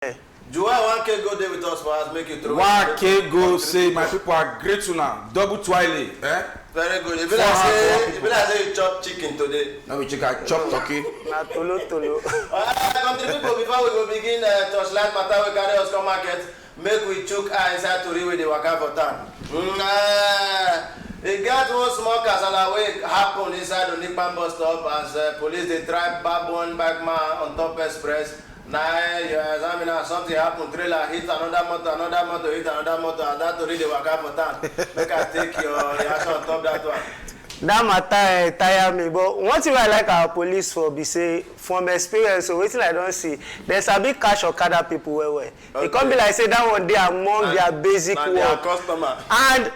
Joa 1K go there with us for us, make you throw. 1K go say my people are great to now. Double twilight. Very good. If you like say you chop chicken today. No, we chicken chop turkey. Na tolo. Country people, before we go begin touchlight matter, we carry us come market. Make we chook eye inside to read with the waka for town. It got one small casala wey happen inside the Nipan bus stop as police they try bab one back man on top express. Now you examine something happen, trailer hit another motor hit another motor, and that to read the waka for town. Make I take your reaction on top that one. That matter tire me, but one thing I like our police for be say from experience, so waiting I don't see. There's a big cash Okada people where it can't be like say that one day among their basic work. Their customer. And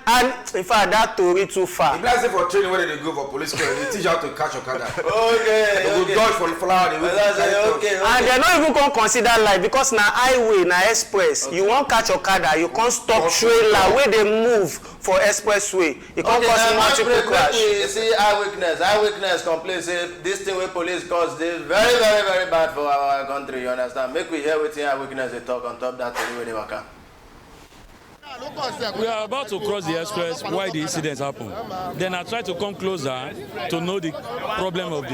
in fact that story too far. If say for training where they go for police care, they teach how to catch Okada. Okay. They go dodge for the flower. Okay. And they're not even gonna consider life because na highway, na express. Okay. You won't catch Okada, you can't stop trailer where they move for expressway. It can't cause multiple crash. See eyewitness complain say this thing wey police cause dey very bad for our country, you understand? Make we hear wetin eyewitness dey talk on top that story wey dey waka. We are about to cross the express while the incident happened. Then I tried to come closer to know the problem of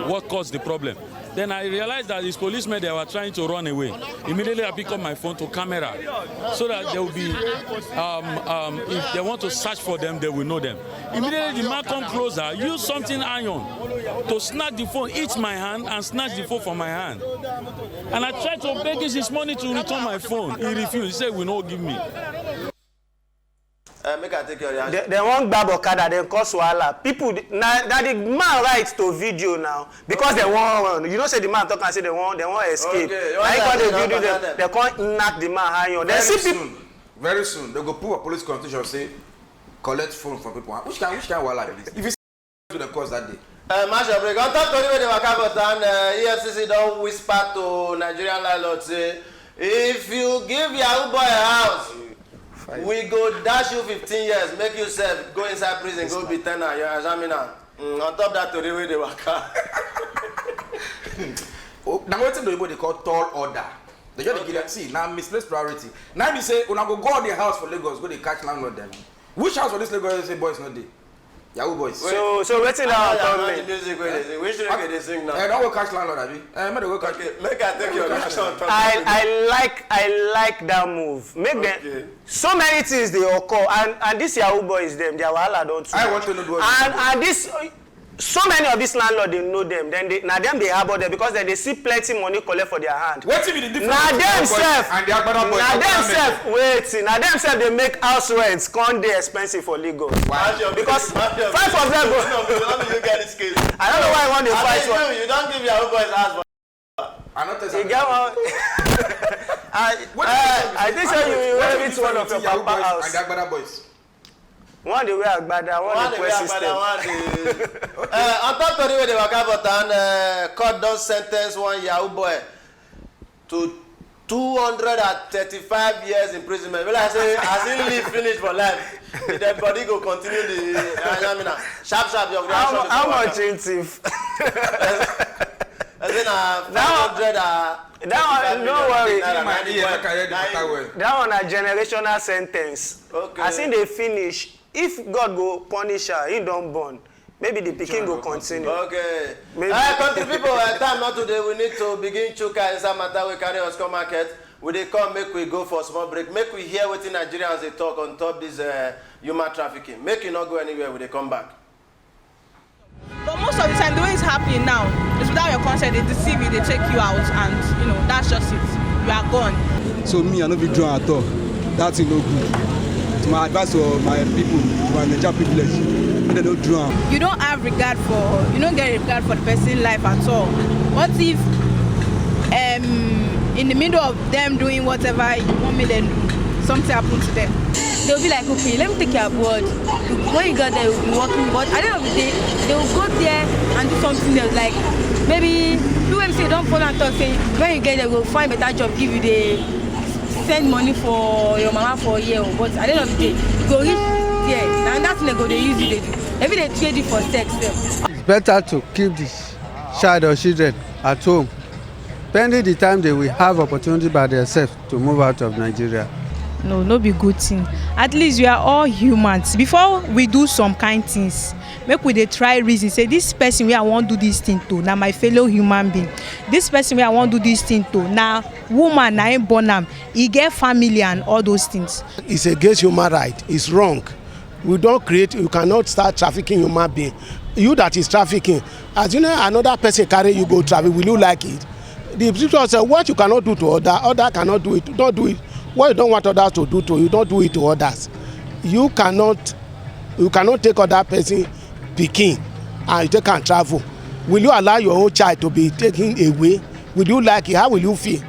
what caused the problem. Then I realized that these policemen, they were trying to run away. Immediately I pick up my phone to camera so that there will be, if they want to search for them, they will know them. Immediately the man come closer, use something iron to snatch the phone, eat my hand and snatch the phone from my hand. And I tried to beg his money to return my phone. He refused. He said, will not give me. Make I take your reaction. They won't grab Okada, they cause wahala. People, now the man writes to video now because they want, you know, say the man talk and say they want escape. Okay, now they video them, they can't knock the man high. They see people. Very soon, they go put a police constitution say collect phone from people. Which can wahala is this? If you see the cause that day. Marshal break. On top of the waka for town, EFCC don't whisper to Nigerian landlords say, if you give your boy a house, we go dash you 15 years, make yourself go inside prison, go be tenant, your examiner. On top that, to the way they waka. Now what's the way they call tall order? They just give see now misplaced priority. Now we say when I go on the house for Lagos, go they catch landlord them. Which house for this Lagos say boys not there? Yahoo boys. So waiting now on the music where they sing. Which music they sing now? Don't go catch landlord, Abi. Go catch. Okay, make I take your reaction. I like that move. Make them so many things they occur and this Yahoo boys them their wahala don't. I want to know and this so many of these landlords they know them. Then they harbor them because then they see plenty money collect for their hand. What be the difference? Now themselves. And the Agbada boys. Now themselves. Wait. Now themselves they make house rents. Can't they expensive for Lagos? Why? Because 5 of them go. You get this case. I don't know why I want to fight for. You don't give your boys house. I'm not you get one. I think so. You will meet one of your papa house. And the Agbada boys. One the way Agbada, one the quest system. On top of the way they waka for town, court don sentence one Yahoo boy to 235 years imprisonment. Well, I say, as he live finish for life, the dead body go continue the sharp your reaction. How much in thief? I say na 500. That one, don't worry. That one a generational sentence. Okay. As in they finish, if God go punish her, he don't born. Maybe the picking go continue. Okay. Country people, time not today. We need to begin chuka inside matter. We carry us come market. We dey come make we go for a small break. Make we hear what the Nigerians they talk on top this human trafficking. Make you not go anywhere. We dey come back. But most of the time, the way it's happening now is without your consent. They deceive you, they take you out, and you know that's just it. You are gone. So me, I no be drawn at all. That's no good. To my advice to my people, to my Nigerian privilege, they don't drown. You don't have regard for, you don't get regard for the person's life at all. What if, in the middle of them doing whatever you want me to do, something happened to them? They'll be like, okay, let me take your word. When you got there, you'll be working, but at the end of the day, they will go there and do something else. Like maybe people will say, don't follow and talk, say, when you get there, we'll find a better job, give you the send money for your mama for a year. But at the end of the day, you go reach there. Now that's when they go, they use you, they do. Maybe they trade you for sex. It's better to keep this child or children at home pending the time they will have opportunity by themselves to move out of Nigeria. No be good thing. At least we are all humans. Before we do some kind things, make we dey try reason say this person wey I wan do this thing to na my fellow human being. This person wey I wan do this thing to na woman na im born am, e get family and all those things. It's against human right. It's wrong. We don't create, you cannot start trafficking human being. You that is trafficking, as you know another person carry you go traffic, will you like it? The scripture say what you cannot do to other cannot do it. Don't do it. What you don't want others to do to you, don't do it to others. You cannot take other person pikin and you take and travel. Will you allow your own child to be taken away? Will you like it? How will you feel?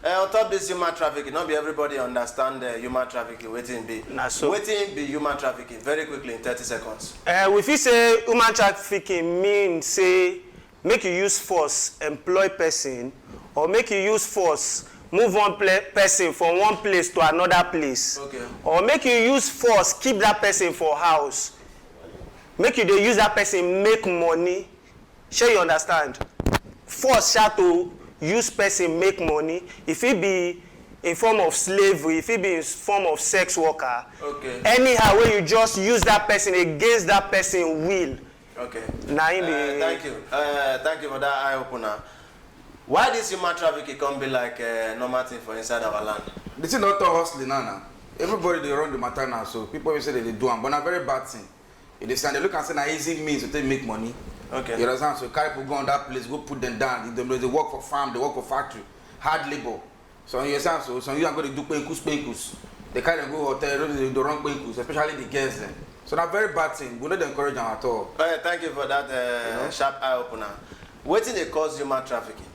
On top this human trafficking, not be everybody understand human trafficking. Waiting be. So. Waiting be human trafficking. Very quickly in 30 seconds. We fit say human trafficking mean say make you use force employ person or make you use force move one person from one place to another place. Okay. Or make you use force keep that person for house. Make you dey use that person make money. Shey you understand? Force to use person make money. If it be in form of slavery, if it be in form of sex worker, okay. Anyhow when you just use that person against that person will. Okay. Thank you. Thank you for that eye opener. Why this human trafficking can be like normal thing for inside our land? The thing not hustling now. Everybody they run the matter now, so people will say that they do them, but not very bad thing. If they look and say an easy means to make money. Okay. You understand? So carry people go on that place, go put them down. They work for farm, they work for factory, hard labor. So you understand? So some you are going to do penkus. They carry them go hotel, they do run penkus, especially the girls then. So that's very bad thing. We don't encourage them at all. Thank you for that sharp eye opener. What thing they cause human trafficking?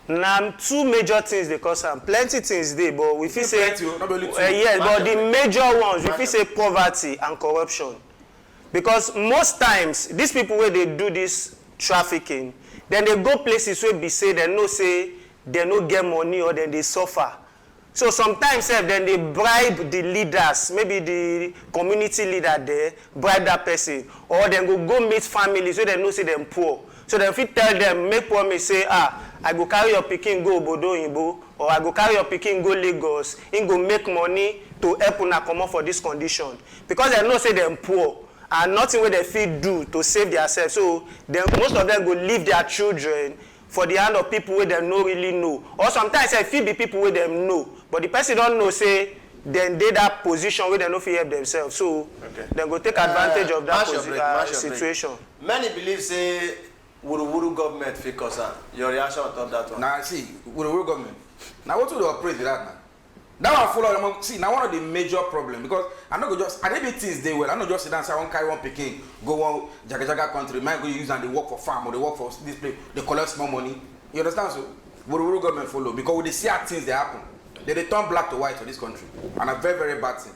Now, two major things they cause am. Plenty things dey, but we fit say yes, but the major ones we fit say poverty and corruption. Because most times these people where they do this trafficking, then they go places where be say they no get money or then they suffer. So sometimes then they bribe the leaders, maybe the community leader there, bribe that person, or then go meet families so they know say them poor. So then if you tell them, make promise say, I go carry your pikin go Obodo Oyinbo, or I go carry your pikin go Lagos, him go make money to help una comot for this condition. Because they know say them poor, and nothing where they fit do to save themselves. So then most of them go leave their children for the hand of people where they no really know. Or sometimes it fit be people where them know, but the person don't know say then they that position where they no fit help themselves. So they go take advantage of that situation. Many believe say Wuru government fit cause am. Your reaction on top that one? Now see, Wuru government. Now what do they operate with that now? That one follow. See, now one of the major problem because I know just I did things they well. I know just sit down and say I want carry one pikin, go one jaga country, might go use and they work for farm or they work for this place, they collect small money. You understand? So Wuru government follow because when they see how things they happen, they turn black to white for this country, and a very very bad thing.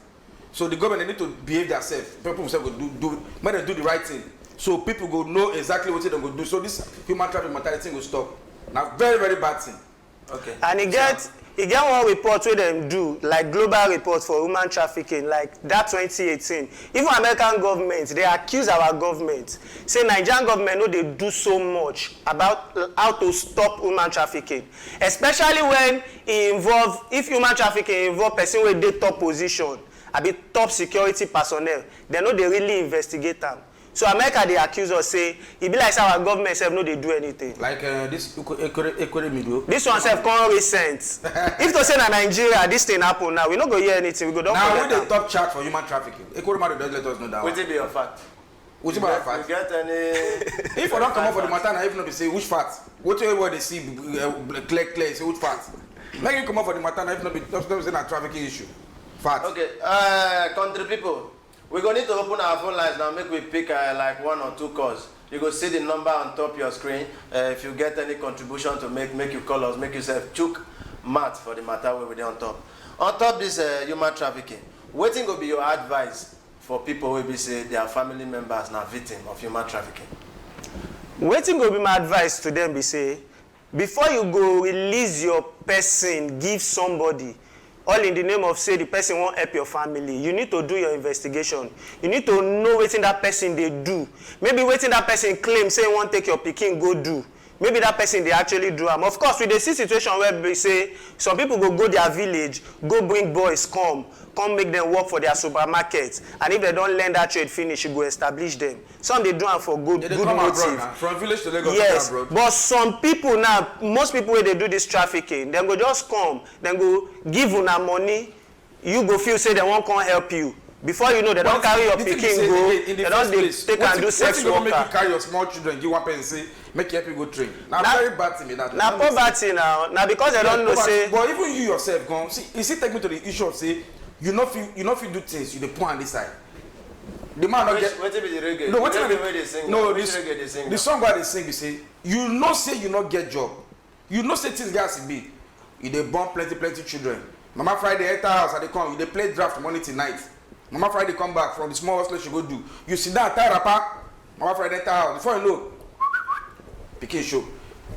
So the government they need to behave themselves. People themselves go make them do the right thing. So people go know exactly what they're going to do. So this human trafficking mentality will stop. Now, very, very bad thing. Okay. And it get one report where them do, like global report for human trafficking, like that 2018. Even American government, they accuse our government. Say Nigerian government know they do so much about how to stop human trafficking. Especially when if human trafficking involve person with the top position, a bit top security personnel, they know they really investigate them. So America they accuse us say it be like say our government self no they do anything. Like this video. This one self come recent. If to say na Nigeria this thing happen now, we no go hear anything. We go don't. Now we the top chart for human trafficking. Equity does let us know that. What it be your fact? What be your fact? You get any? If I don't come up for the matter, now even if they say which fact, whatever they see clear say which fact. Make you come up for the matter, now even if don't say na trafficking issue. Fact. Okay, country people. We're going to need to open our phone lines now, make we pick like 1 or 2 calls. You go see the number on top of your screen. If you get any contribution to make you call us, make yourself chook mat for the matter where we're on top. On top this human trafficking, what will be your advice for people who be say their family members now victim of human trafficking? What will be my advice to them be say, before you go release your person, give somebody, all in the name of say the person won't help your family, you need to do your investigation. You need to know what that person they do. Maybe waiting that person claim say won't take your pikin go do. maybe that person they actually do am. Of course, we dey see situation where we say some people go their village, go bring boys come make them work for their supermarket, and if they don't learn that trade finish, you go establish them. Some they do am for good motive. From village to Lagos. Yes, but some people now, most people wey dey do this trafficking, dem go just come, dem go give una money, you go feel say dem wan come help you. Before you know, they don't carry your pikin go, they don't take and do sex worker. Make you carry your small children, give one person say, make you help you go train. Now very bad thing that. Now poverty now because they don't know say. But even you yourself, go see. You see, take me to the issue of say, you know if you do things, you dey put on this side. The man not get. What be the reggae? No, what the way they sing? No, this reggae they sing. The song where they sing, you say, you know say you not get job, you know say things gas to be, you dey born plenty children. Mama Friday enter house and they come, you dey play draft morning till night. Mama Friday come back from the small hustle she go do. You sit down, tie wrapper. Mama Friday enter house. Before you know, pikin show.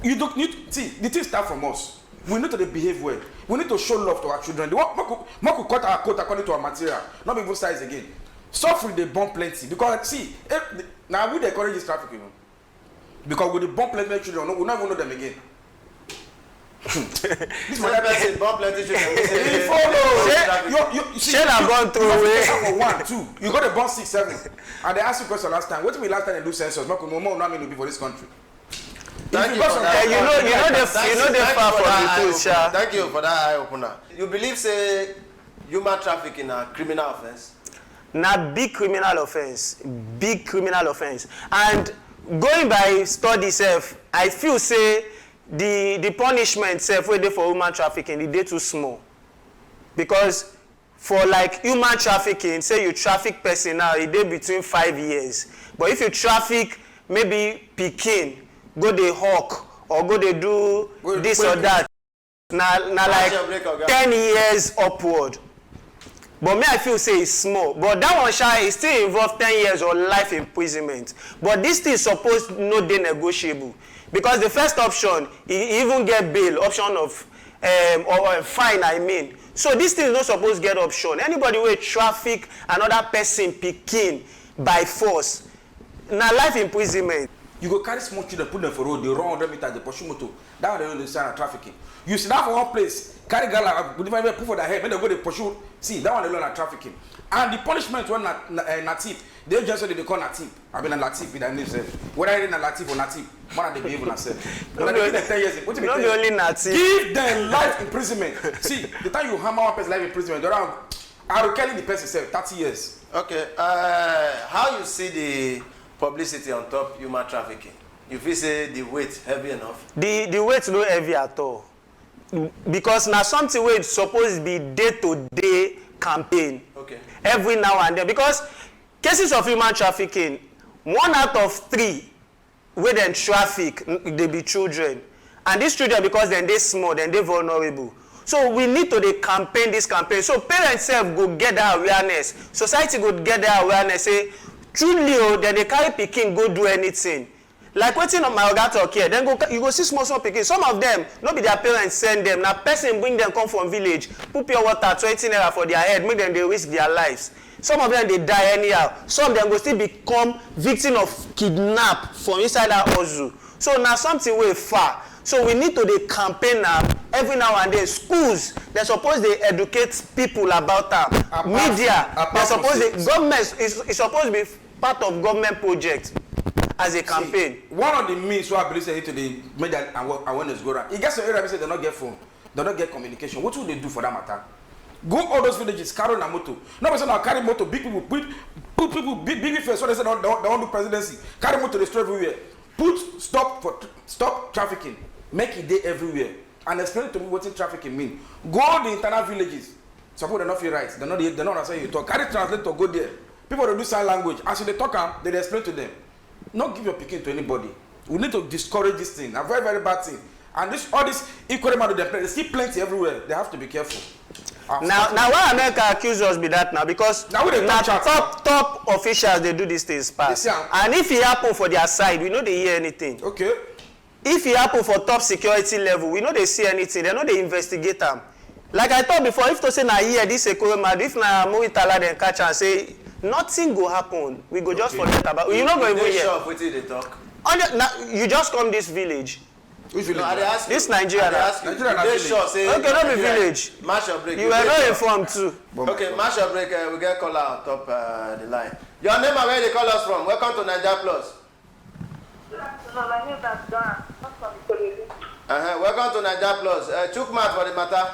You don't need see the thing start from us. We need to behave well. We need to show love to our children. They want to cut our coat according to our material, not even size again. Suffering they born plenty because see now we encourage this trafficking, you know, because with the born plenty children, we not even know them again. This person born plenty children. You follow. You have gone through away. For 1, 2. You got to born 6, 7, and they asked you question last time. What did we last time they do census? Not more not mean to be for this country. Thank you for that. You know the far from the truth, Sha. Thank you for that eye opener. You believe say human trafficking a criminal offense? Na big criminal offense, and going by study self, I feel say the punishment self wey dey for human trafficking e dey too small, because for like human trafficking, say you traffic person now, e dey between 5 years, but if you traffic maybe pikin, go dey hawk or go dey do this or that, na like 10 years upward. But me, I feel say it's small. But that one sha is still involve 10 years or life imprisonment. But this thing supposed no dey negotiable. Because the first option, he even get bail, option of or fine, I mean. So this thing is not supposed to get option. Anybody wey traffic another person pikin by force, na life imprisonment. You go carry small children, put them for road, they run 100 meters, they pursue motor. That one they don't understand trafficking. You sit down for one place, carry gala, put for their head, when they go they pursue. See, that one they learn trafficking. And the punishment when native, they just say they call native. I mean a native with their name self. Whether it's a native or native, one of the behave on themselves. But they give them 10 years. What do you mean? Not only native. Give them life imprisonment. See, the time you hammer one person life imprisonment, around I will kill the person self 30 years. Okay. How you see the publicity on top human trafficking? You feel say the weight heavy enough? The weight no heavy at all. Because now something wey supposed to be day-to-day campaign. Okay. Every now and then. Because cases of human trafficking, 1 out of 3 wey dem traffic, they be children. And these children, because then they small, then they vulnerable. So we need to campaign this campaign. So parents self go get that awareness. Society go get that awareness. Say, truly, then they carry pikin go do anything. Like wetin my oga talk here, then you go see small pikin. Some of them, no be their parents send them. Na person bring them come from village, put pure water 20 naira for their head, make them they risk their lives. Some of them they die anyhow. Some of them go still become victim of kidnap from inside that hustle. So now something way far. So we need to campaign now every now and then. Schools, they're supposed to educate people about that. Media, they're supposed government is supposed to be part of government project as a campaign. See, one of the means why I believe say to the media awareness go around. It gets to area say they not get phone, they not get communication. What will they do for that matter? Go all those villages, carry on a motor. No person now carry motor, big people, put people, big face. So they say they want do presidency. Carry motor, destroy everywhere. Put stop trafficking. Make it day everywhere. And explain to me what trafficking mean. Go the internal villages. Suppose they not feel right. They not say you talk. Carry translator, go there. People don't do sign language. As they talk, they explain to them. Not give your pikin to anybody. We need to discourage this thing. A very, very bad thing. And all this equal amount of them, they see plenty everywhere. They have to be careful. Now why America accuse us be that now? Because now top officials they do these things pass. And if it happen for their side, we know they hear anything. Okay. If it happen for top security level, we know they see anything. They know they investigate them. Like I thought before, if to say na here this Ekoroma, if na Muitala then catch and say nothing go happen, we go just forget about. You not going to hear. Sure, what they talk? You just come this village, Which village? No, I dey ask you. This Nigeria. I dey ask you. Nigeria na Dey village. sure say. Okay, no be village. Match your break. You were not informed too. Okay, match your break. We get caller on top the line. Your name and where they call us from? Welcome to Naija Plus. No, my name is Donna. Not from Ikorodu. Welcome to Naija Plus. Chukmat for the matter.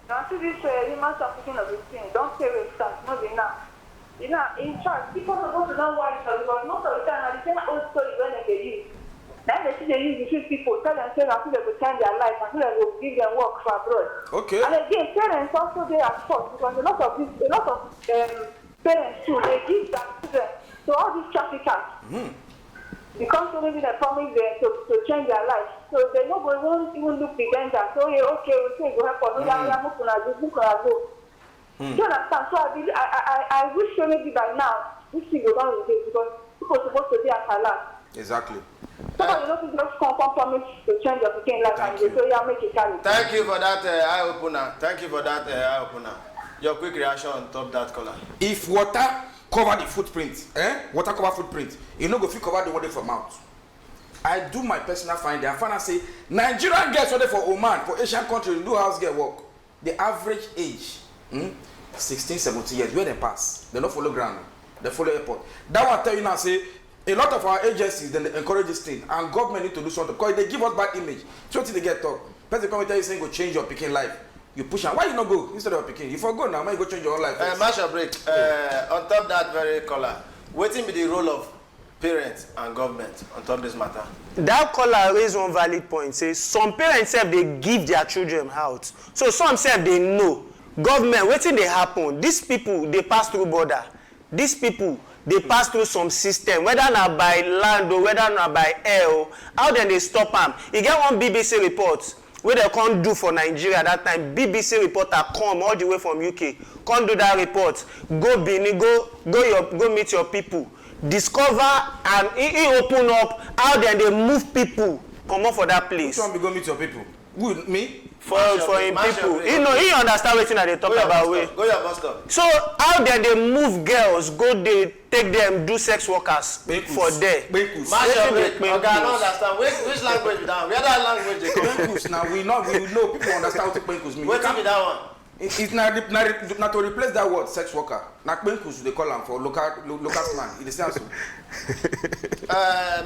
Now, see this human trafficking of the thing. Don't say we start. Not enough. You know, in fact, people are supposed to know why because most of the time, the same old story when they use. Then they see they use the people, tell them, say, until they will change their life, until they will give them work for abroad. Okay. And again, parents also they are fault because a lot of parents too, they give their children to all these traffickers. Because so maybe they promise them to change their life. So they know they won't even look the danger. So yeah, okay, we say go help us. Do you understand? So I wish so maybe by now this thing go down with it because people are supposed to be at alert. Exactly. So you don't just come promise to change your picking life and they say yeah make it carry. Thank you for that eye opener. Thank you for that eye opener. Your quick reaction on top that caller. If water cover the footprint, water cover footprint, you know go fit cover the water from out. I do my personal finding. I find I say Nigerian girls whether for Oman, for Asian countries do house girl work. The average age, 16, 17 years, where they pass. They don't follow ground, they follow airport. That one tell you now say a lot of our agencies then they encourage this thing and government need to do something because they give us bad image. So till they get talk, person come and tell you saying go change your picking life. You push and why you not go instead of picking? You forgo now, why you go change your own life? Match your break. On top that very caller, wetin be the role of parents and government on top this matter? That caller raised one valid point. Say some parents sef they give their children out. So some sef they know. Government, wetin dey happen? These people they pass through border. These people they pass through some system, whether na by land or whether na by air. How then they stop am? You get one BBC report wey they can't do for Nigeria that time. BBC reporter come all the way from UK, can't do that report. Go Benin, go meet your people. Discover and he open up how then they move people come up for that place. Which one be go meet your people? Good, me? For him people. He understand wetin I dey talk about. Go your bus stop. So how then they move girls, go they take them do sex workers for there. Match your break. Okay, I don't understand. Which language down? Where that language they come? Now we know people understand what penkus mean. Wetin be that one? It's not to replace that word sex worker. Na penkus they call them for local slang. It is also.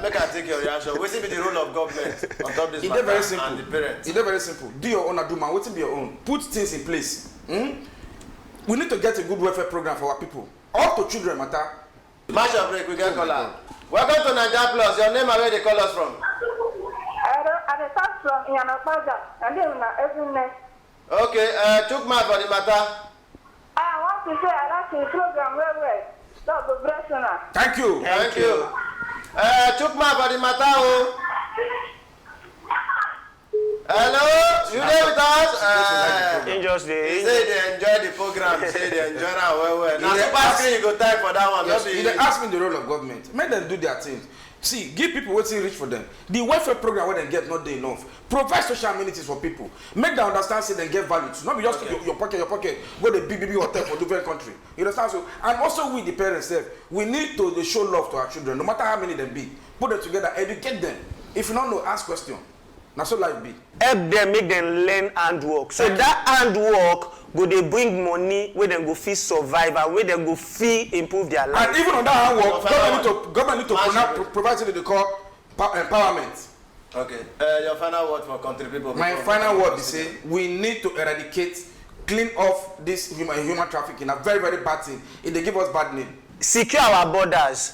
Make I take your reaction. Wetin be the role of government on top this matter very simple. and the parents? It's very simple. Do your own, do man. Wetin be your own. Put things in place. We need to get a good welfare program for our people. Up to children matter. Match your break. We get caller. Welcome to Naija Plus. Your name and where they call us from? I start from Yanapaja and then every next. Okay, Chukma for the matter. I want to say I like the program well. That's the best one. Thank you. Thank you. Chukma for the matter. Oh. Hello, you there with us? He say they enjoy the program. Say they enjoy it well. Now super screen you go time for that one. Yes, they ask me the role of government. Make them do their things. See, give people what's rich for them. The welfare program where they get not day enough. Provide social amenities for people. Make them understand say they get value. So not be just your pocket. Go to big hotel for different country. You understand? So and also we the parents we need to show love to our children, no matter how many them be. Put them together, educate them. If you don't know, ask question. That's so life be. Help them, make them learn handwork. So that handwork go they bring money where them go feel survive and where them go feel improve their life. And even on that handwork, government need to provide something they call empowerment. Okay. Your final word for country people. My final word is say we need to eradicate, clean off this human trafficking. A very, very bad thing. If they give us bad name. Secure our borders.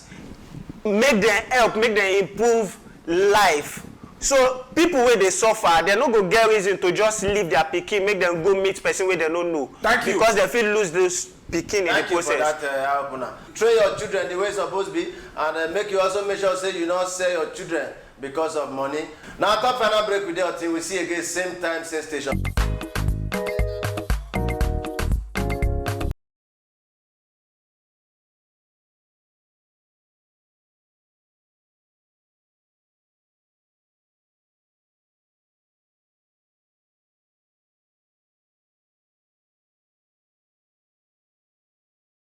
Make them help, make them improve life. So people where they suffer, they not go get reason to just leave their pikin, make them go meet person where they don't know. Thank you. Because they feel lose those pikin in the process. Thank you for that, opener. Train your children the way it's supposed to be, and make you also make sure say you not sell your children because of money. Now, top final break with you until we see again same time, same station.